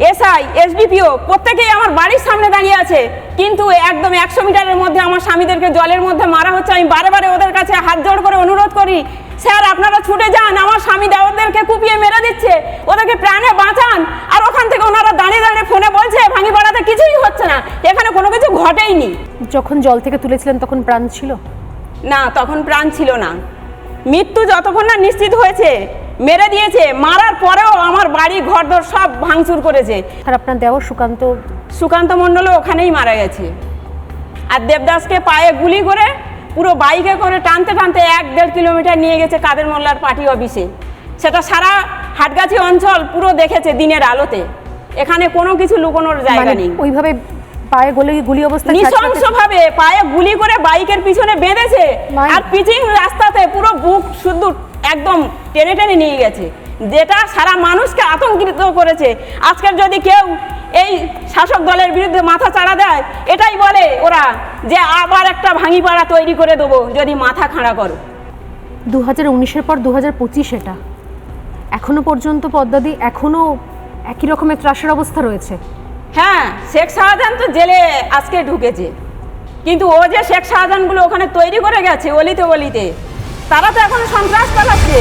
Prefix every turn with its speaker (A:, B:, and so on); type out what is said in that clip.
A: SI, SDPO প্রত্যেকেই আমার বাড়ির সামনে দাঁড়িয়ে আছে, কিন্তু একদম 100 মিটারের মধ্যে আমার স্বামীদেরকে জলের মধ্যে মারা হচ্ছে। আমি বারে বারে ওদের কাছে হাত জোড় করে অনুরোধ করি, স্যার আপনারা ছুটে যান, আমার স্বামী দেওরদেরকে কুপিয়ে মেরে দিচ্ছে, ওদেরকে প্রাণে বাঁচান। আর ওখান থেকে ওনারা দাঁড়িয়ে দাঁড়িয়ে ফোনে বলছে ভাঙিপাড়াতে কিছুই হচ্ছে না, এখানে কোনো কিছু ঘটেইনি।
B: যখন জল থেকে তুলেছিলেন তখন প্রাণ ছিল?
A: না, তখন প্রাণ ছিল না। মৃত্যু যতক্ষণ না নিশ্চিত হয়েছে, মেরে দিয়েছে, মারার পরেও আমার বাড়ি ঘরদোর সব ভাঙচুর করেছে।
B: আর আপনার দেওর
A: সুকান্ত মণ্ডলও ওখানেই মারা গেছে। আর দেবদাসকে পায়ে গুলি করে পুরো বাইকে করে টানতে টানতে 1-1.5 কিলোমিটার নিয়ে গেছে কাদের মোল্লার পার্টি অফিসে। সেটা সারা হাটগাছি অঞ্চল পুরো দেখেছে দিনের আলোতে। এখানে কোনো কিছু লুকোনোর জায়গা নেই।
B: ওইভাবে পায়ে গুলি অবস্থায়
A: নৃশংসভাবে পায়ে গুলি করে বাইকের পিছনে বেঁধেছে, আর পিচিং রাস্তাতে পুরো বুক শুদ্ধ একদম টেনে টেনে নিয়ে গেছে, যেটা সারা মানুষকে আতঙ্কিত করেছে। আজকের যদি কেউ এই শাসক দলের বিরুদ্ধে মাথা চাড়া দেয়, এটাই বলে ওরা যে আবার একটা ভাঙিপাড়া তৈরি করে দেবো যদি মাথা খাড়া করো।
B: 2019-এর পর 2025 এটা এখনো পর্যন্ত পদ্মাদি এখনো একই রকমের ত্রাসের অবস্থা রয়েছে।
A: হ্যাঁ, শেখ শাহজাহান তো জেলে আজকে ঢুকেছে, কিন্তু ও যে শেখ শাহজাহানগুলো ওখানে তৈরি করে গেছে অলিতে অলিতে, তারা তো এখন সন্ত্রাস চালাচ্ছে।